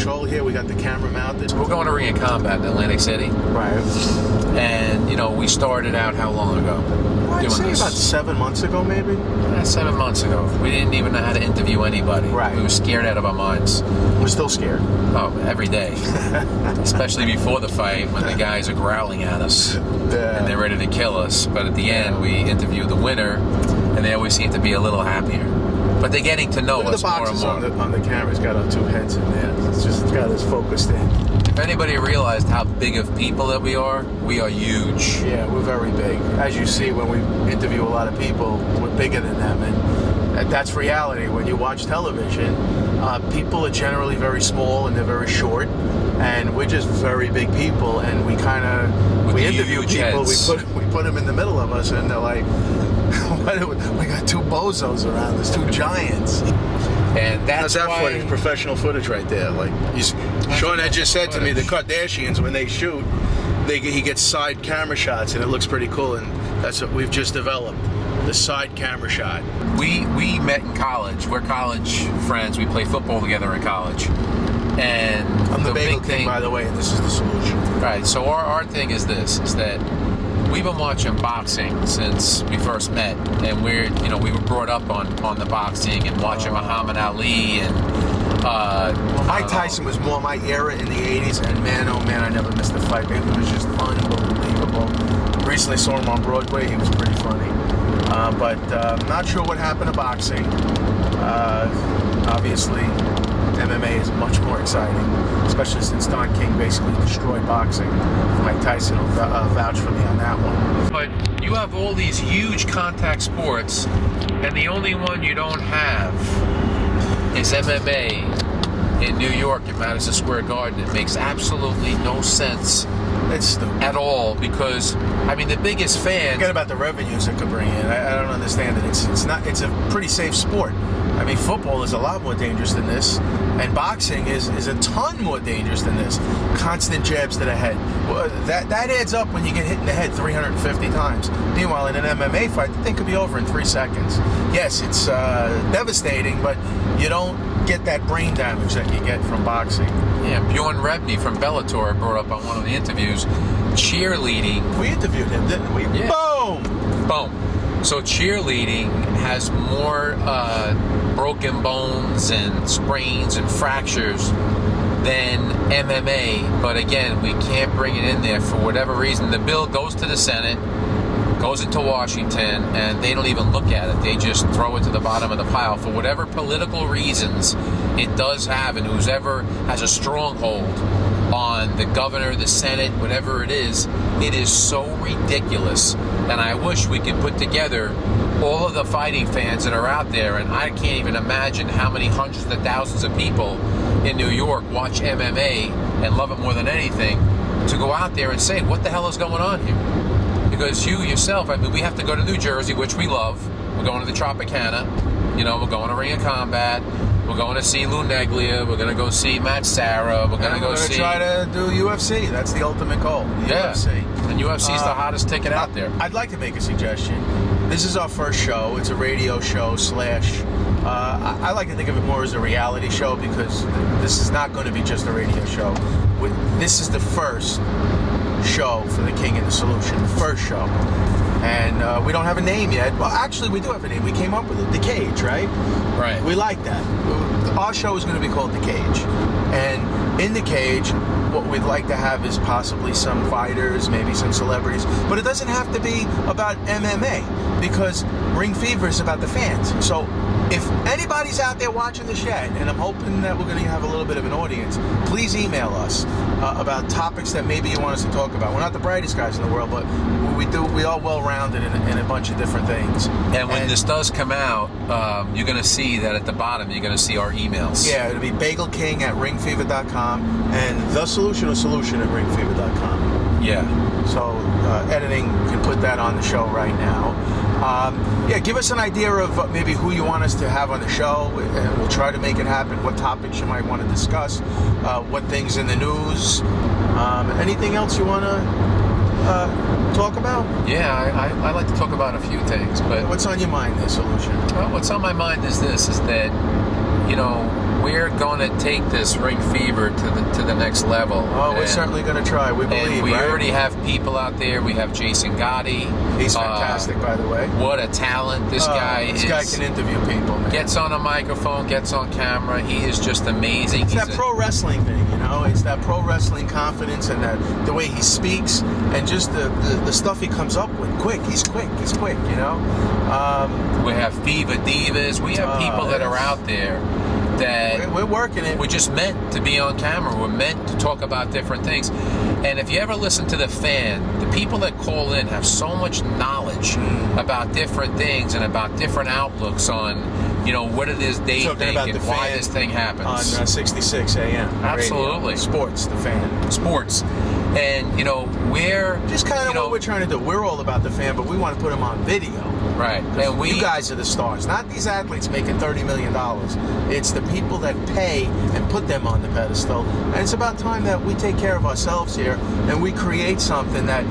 control here. We got the camera mounted. We're going to Ring of Combat in Atlantic City. Right. And, we started out how long ago? I'd say about 7 months ago, maybe. 7 months ago. We didn't even know how to interview anybody. Right. We were scared out of our minds. We're still scared. Oh, every day. Especially before the fight when the guys are growling at us and they're ready to kill us. But at the end, we interview the winner, and they always seem to be a little happier. But they're getting to know us more and more. The boxes on the camera, it's got our two heads in there. It's just got us focused in. If anybody realized how big of people that we are huge. Yeah, we're very big. As you see, when we interview a lot of people, we're bigger than them. And that's reality. When you watch television, people are generally very small and they're very short. And we're just very big people. And we interview people, we put them in the middle of us, and they're like, we got two bozos around us, two giants. And that's that why footage, professional footage right there. Like Sean had just said to me, the Kardashians, when they shoot, he gets side camera shots, and it looks pretty cool. And that's what we've just developed, the side camera shot. We met in college. We're college friends. We play football together in college. And I'm the Bagel big King, thing, by the way, and this is the solution. Right. So our thing is this: is that we've been watching boxing since we first met, and we were brought up on the boxing and watching Muhammad Ali and Mike Tyson was more my era in the 80s, and man, oh man, I never missed a fight. It was just unbelievable. Recently saw him on Broadway. He was pretty funny. But I'm not sure what happened to boxing. Obviously, MMA is much more exciting, especially since Don King basically destroyed boxing. Mike Tyson will vouch for me on that one. But you have all these huge contact sports, and the only one you don't have is MMA in New York at Madison Square Garden. It makes absolutely no sense at all, because the biggest fan. Forget about the revenues it could bring in. I don't understand it. It's a pretty safe sport. Football is a lot more dangerous than this, and boxing is a ton more dangerous than this. Constant jabs to the head. Well, that adds up when you get hit in the head 350 times. Meanwhile, in an MMA fight, the thing could be over in 3 seconds. Yes, it's devastating, but you don't get that brain damage that you get from boxing. Yeah, Bjorn Rebney from Bellator brought up on one of the interviews, cheerleading. We interviewed him, didn't we? Yeah. Boom! So cheerleading has more broken bones and sprains and fractures than MMA. But again, we can't bring it in there for whatever reason. The bill goes to the Senate, goes into Washington, and they don't even look at it. They just throw it to the bottom of the pile for whatever political reasons it does have, and whoever has a stronghold on the governor, the Senate, whatever it is so ridiculous. And I wish we could put together all of the fighting fans that are out there, and I can't even imagine how many hundreds of thousands of people in New York watch MMA and love it more than anything, to go out there and say, what the hell is going on here? Because you yourself, we have to go to New Jersey, which we love. We're going to the Tropicana. We're going to Ring of Combat. We're going to see Lou Neglia. We're going to go see Matt Sarah. We're going to go see... try to do UFC. That's the ultimate goal. UFC. And UFC is the hottest ticket out there. I'd like to make a suggestion. This is our first show. It's a radio show / I like to think of it more as a reality show, because this is not going to be just a radio show. This is the first show for the King and the Solution. The first show. And we don't have a name yet. Well, actually, we do have a name. We came up with it. The Cage, right? Right. We like that. Our show is going to be called The Cage. And in The Cage, what we'd like to have is possibly some fighters, maybe some celebrities. But it doesn't have to be about MMA, because Ring Fever is about the fans. So if anybody's out there watching the shed, and I'm hoping that we're going to have a little bit of an audience, please email us about topics that maybe you want us to talk about. We're not the brightest guys in the world, but we are well-rounded in a bunch of different things. And when this does come out, you're going to see that at the bottom, you're going to see our emails. Yeah, it'll be bagelking@ringfever.com and thesolution@ringfever.com. Yeah. So editing can put that on the show right now. Give us an idea of maybe who you want us to have on the show, and we'll try to make it happen. What topics you might want to discuss, what things in the news, anything else you want to talk about? Yeah, I like to talk about a few things, but what's on your mind there, Solution? Well, what's on my mind is this: is that we're going to take this Ring Fever to the next level. Oh, we're certainly going to try. We believe. And we right? already have people out there. We have Jason Gotti. He's fantastic, by the way. What a talent! This guy can interview people. Man. Gets on a microphone, gets on camera. He is just amazing. It's that pro wrestling thing, you know. It's that pro wrestling confidence and the way he speaks and just the stuff he comes up with. He's quick. You know. We have Fever Divas. We have people that are out there that we're working it. We're just meant to be on camera. We're meant to talk about different things. And if you ever listen to the fan, the people that call in have so much knowledge about different things and about different outlooks on, what it is they think and why this thing happens. On 66 AM. Absolutely. Radio. Sports, the fan. Sports. And, we're... Just kind of what we're trying to do. We're all about the fan, but we want to put them on video. Right. And you guys are the stars. Not these athletes making $30 million. It's the people that pay and put them on the pedestal. And it's about time that we take care of ourselves here and we create something that,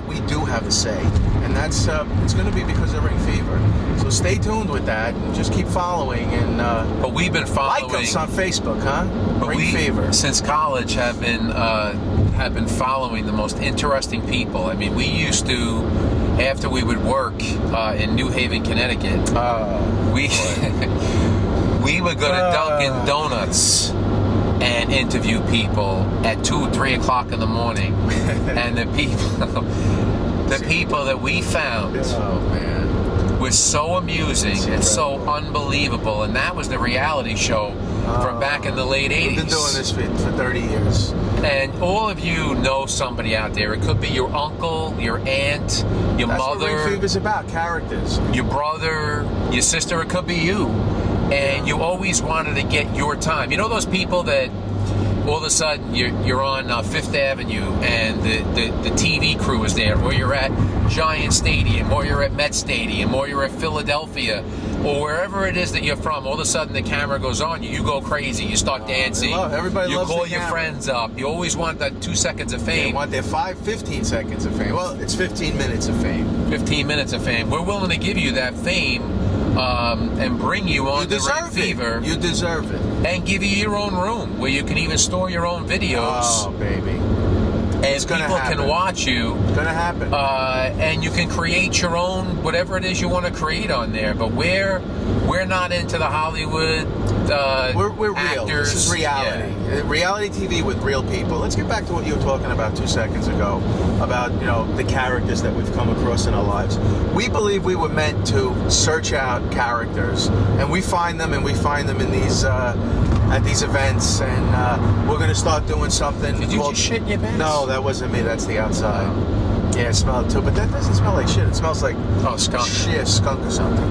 we do have a say. And that's it's going to be because of Ring Fever. So stay tuned with that and just keep following. And but we've been following. Like us on Facebook, huh? But Ring Fever. Since college have been following the most interesting people. I mean, we used to, after we would work in New Haven, Connecticut, we would go to Dunkin' Donuts and interview people at 2 or 3 o'clock in the morning. And the people that we found were so amusing and so unbelievable. And that was the reality show from back in the late 80s. We've been doing this for 30 years. And all of you know somebody out there. It could be your uncle, your aunt, your mother. That's what Ring Fever's about, characters. Your brother, your sister, it could be you. And you always wanted to get your time. You know those people that all of a sudden you're on Fifth Avenue and the TV crew is there, or you're at Giant Stadium, or you're at Met Stadium, or you're at Philadelphia, or wherever it is that you're from. All of a sudden the camera goes on you go crazy, you start dancing, everybody loves you call the your camera. Friends up, you always want that 2 seconds of fame. They want their 15 seconds of fame. Well, it's 15 minutes of fame. 15 minutes of fame. We're willing to give you that fame and bring you on the Ring Fever. You deserve it. And give you your own room where you can even store your own videos. Oh, baby. And people can watch you. It's going to happen. And you can create your own, whatever it is you want to create on there. But we're not into the Hollywood we're real. Actors. This is reality. Yeah. Reality TV with real people. Let's get back to what you were talking about 2 seconds ago, about the characters that we've come across in our lives. We believe we were meant to search out characters, and we find them in these at these events, and we're going to start doing something. Did you just shit in your pants? No, that wasn't me. That's the outside. Yeah, it smelled too, but that doesn't smell like shit. It smells like skunk. Shit, skunk or something.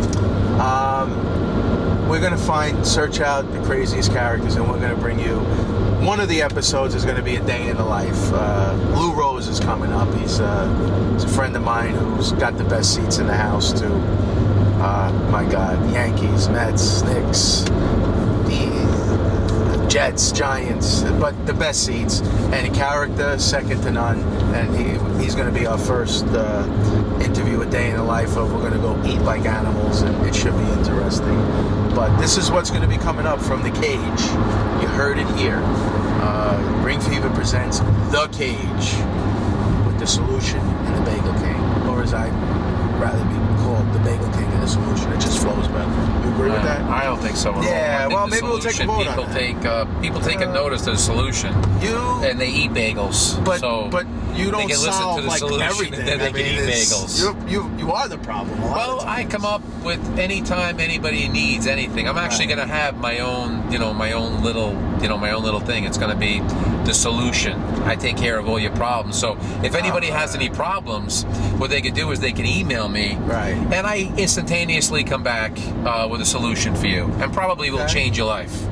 We're going to search out the craziest characters, and we're going to bring you. One of the episodes is going to be a day in the life. Blue Rose is coming up. He's a friend of mine who's got the best seats in the house too. My God, Yankees, Mets, Knicks, the Jets, Giants, but the best seats, and a character second to none. And he's going to be our first interview, a day in the life of. We're going to go eat like animals, and it should be interesting. But this is what's going to be coming up from the cage. You heard it here. Ring Fever presents The Cage with The Solution and The Bagel King, or as I'd rather be called, The Bagel King and The Solution. It just flows better. You agree with that? I don't think so at all. Yeah, well, maybe we'll take a vote people on that. People take a notice to The Solution. And they eat bagels. But you they don't can listen solve to the like solution everything. And then they can eat bagels. You are the problem. Well, I come up with anytime anybody needs anything. I'm actually going to have my own little thing. It's going to be The Solution. I take care of all your problems. So if anybody has any problems, what they could do is they can email me. Right. And I instantaneously come back with a solution for you, and probably will change your life.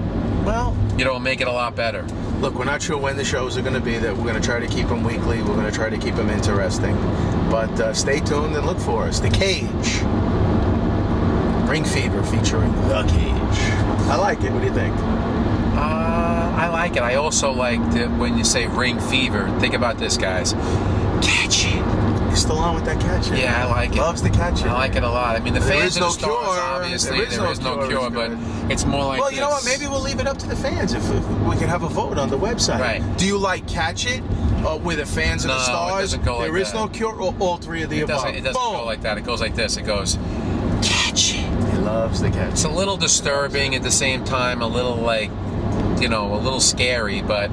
Well, make it a lot better. Look, we're not sure when the shows are going to be. That we're going to try to keep them weekly. We're going to try to keep them interesting. But stay tuned and look for us. The Cage. Ring Fever featuring The Cage. I like it. What do you think? I like it. I also like when you say Ring Fever. Think about this, guys. Catch it. You're still on with that catch. Yeah, I like it. Loves the catch. I like it a lot. I mean, the There fans is are no the stars, cure. obviously. There is no cure, but good. it's more like Well, you know what? Maybe we'll leave it up to the fans if we can have a vote on the website. Right. Do you like Catch It with the fans of the No, it stars? doesn't go like There is that. no cure, or all three of the above. It doesn't go like that. It goes like this. It goes, catch it. He loves the catch. It's a little disturbing at the same time, a little like, a little scary, but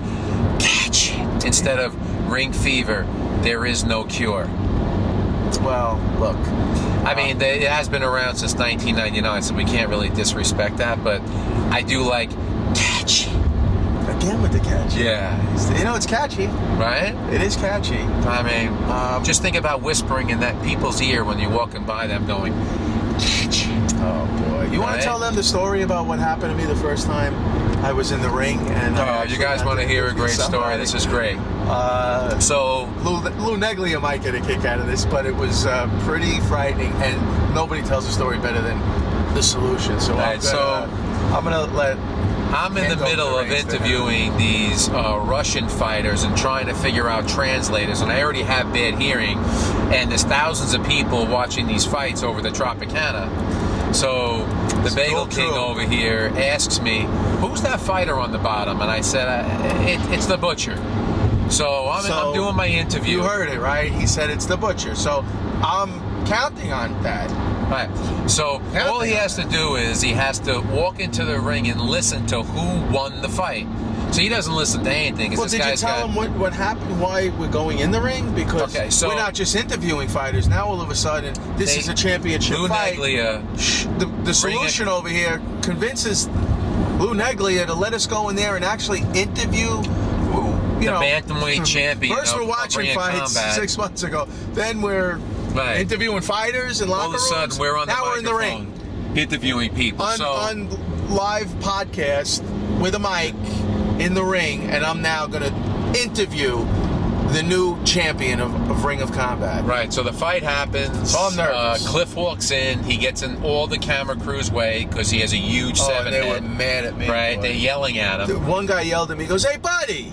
catch it. Instead of ring fever, there is no cure. Well, look. I mean, it has been around since 1999, so we can't really disrespect that, but I do like catch it. Again with the catch. Yeah. It's catchy. Right? It is catchy. I mean, just think about whispering in that people's ear when you're walking by them going, catch it. Oh, boy. You want Right? to tell them the story about what happened to me the first time I was in the ring? And You guys want to hear a great story? This is great. So Lou Neglia might get a kick out of this, but it was pretty frightening, and nobody tells a story better than the solution. So Right, I'm gonna let. I'm in the middle of interviewing these Russian fighters and trying to figure out translators, and I already have bad hearing, and there's thousands of people watching these fights over the Tropicana. So the Bagel King over here asks me, "Who's that fighter on the bottom?" And I said, "It's the Butcher." So I'm doing my interview. You heard it, right? He said it's the Butcher. So I'm counting on that. Right. So all he has to do is he has to walk into the ring and listen to who won the fight. So he doesn't listen to anything. Well, did you tell him what happened, why we're going in the ring? Because we're not just interviewing fighters. Now all of a sudden, this is a championship fight. Neglia, the solution over here convinces Lou Neglia to let us go in there and actually interview the bantamweight champion. First we're watching fights 6 months ago. Then we're interviewing fighters in locker rooms. All of a sudden, we're on the now we're in the ring, interviewing people on live podcast with a mic in the ring, and I'm now going to interview the new champion of Ring of Combat. Right. So the fight happens. Oh, I'm nervous. Cliff walks in. He gets in all the camera crew's way because he has a huge seven they head. were mad at me. Right. Boy. They're yelling at him. One guy yelled at me. He goes, "Hey, buddy,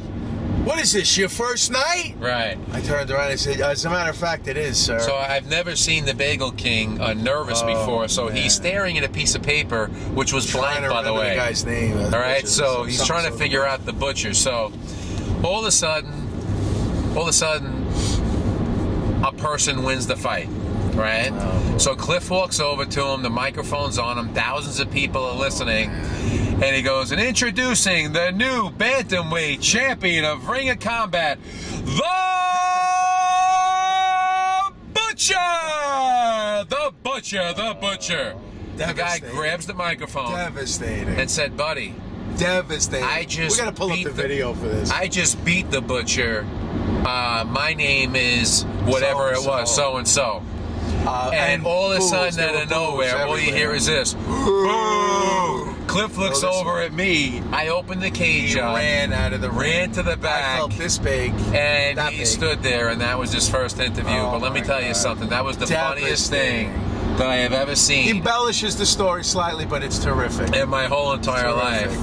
what is this, your first night?" Right. I turned around and said, "As a matter of fact, it is, sir." So I've never seen the Bagel King nervous before. So he's staring at a piece of paper, which was blank, by the way. The guy's name. All right. So he's trying to figure out the Butcher. So all of a sudden, a person wins the fight. Right? So Cliff walks over to him, the microphone's on him, thousands of people are listening, and he goes, "And introducing the new bantamweight champion of Ring of Combat, the Butcher! The Butcher, the Butcher." The guy grabs the microphone and said, "Buddy, devastating. We gotta pull up the video for this. I just beat the Butcher. My name is whatever it was, so and so." And all of a sudden, out of nowhere, all you hear is this. Boo! Cliff looks over at me. I opened the cage up. He ran out of the ring. Ran to the back. I felt this big. And he stood there, and that was his first interview. But let me tell you something. That was the funniest thing that I have ever seen. He embellishes the story slightly, but it's terrific. In my whole entire life.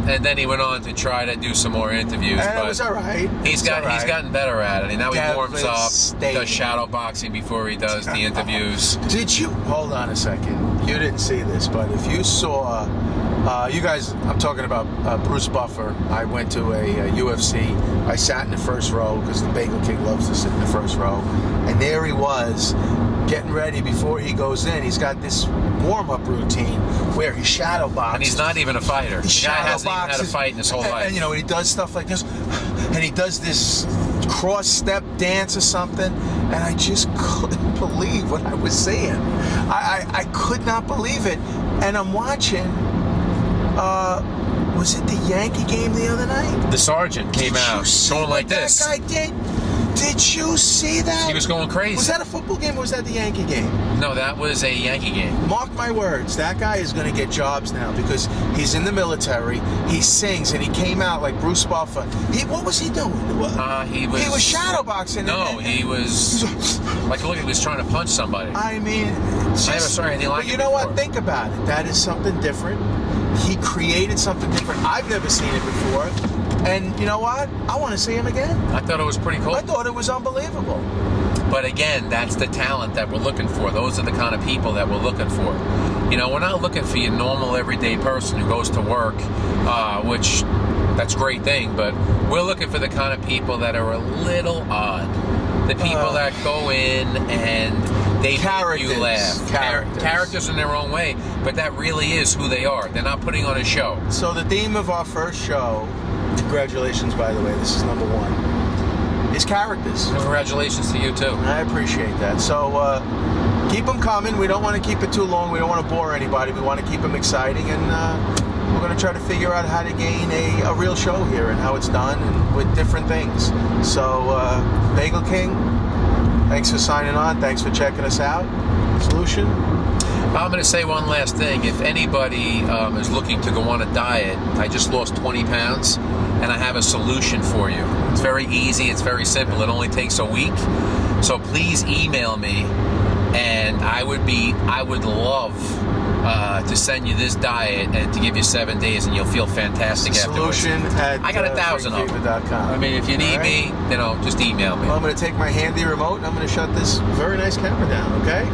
And then he went on to try to do some more interviews. But it was all right. He's gotten better at it. And now he warms up, does shadow boxing before he does the interviews. Did you? Hold on a second. You didn't see this, but if you saw... you guys, I'm talking about Bruce Buffer. I went to a UFC. I sat in the first row because the Bagel King loves to sit in the first row. And there he was, getting ready before he goes in. He's got this warm-up routine where he shadow boxes. And he's not even a fighter. The guy hasn't even had a fight in his whole life. And he does stuff like this. And he does this cross-step dance or something. And I just couldn't believe what I was seeing. I could not believe it. And I'm watching... was it the Yankee game the other night? The sergeant came out going like this. That guy did. Did you see that? He was going crazy. Was that a football game or was that the Yankee game? No, that was a Yankee game. Mark my words, that guy is going to get jobs now because he's in the military. He sings and he came out like Bruce Buffer. What was he doing? He was shadowboxing. No, he was like he was trying to punch somebody. I mean, I never saw anything like it. But you know what? Think about it. That is something different. He created something different. I've never seen it before. And you know what? I want to see him again. I thought it was pretty cool. I thought it was unbelievable. But again, that's the talent that we're looking for. Those are the kind of people that we're looking for. You know, we're not looking for your normal everyday person who goes to work, which that's a great thing, but we're looking for the kind of people that are a little odd. The people that go in and they make you laugh. Characters in their own way, but that really is who they are. They're not putting on a show. So the theme of our first show, congratulations by the way, this is number 1, is characters. Congratulations to you too. I appreciate that. So keep them coming. We don't want to keep it too long. We don't want to bore anybody. We want to keep them exciting, and we're going to try to figure out how to gain a real show here and how it's done and with different things. So Bagel King, thanks for signing on. Thanks for checking us out. Solution? I'm going to say one last thing. If anybody is looking to go on a diet, I just lost 20 pounds, and I have a solution for you. It's very easy. It's very simple. It only takes a week. So please email me, and I would love to send you this diet and to give you 7 days, and you'll feel fantastic afterwards. Solution at I got 1,000 of them. I mean, if you need me, you know, just email me. Well, I'm going to take my handy remote and I'm going to shut this very nice camera down, okay?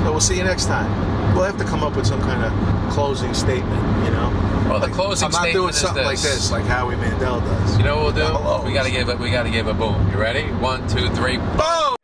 So we'll see you next time. We'll have to come up with some kind of closing statement, you know? Well, the closing statement I'm not doing is something like this, like Howie Mandel does. You know what we'll do? Hello. We got to give a boom. You ready? 1, 2, 3. Boom!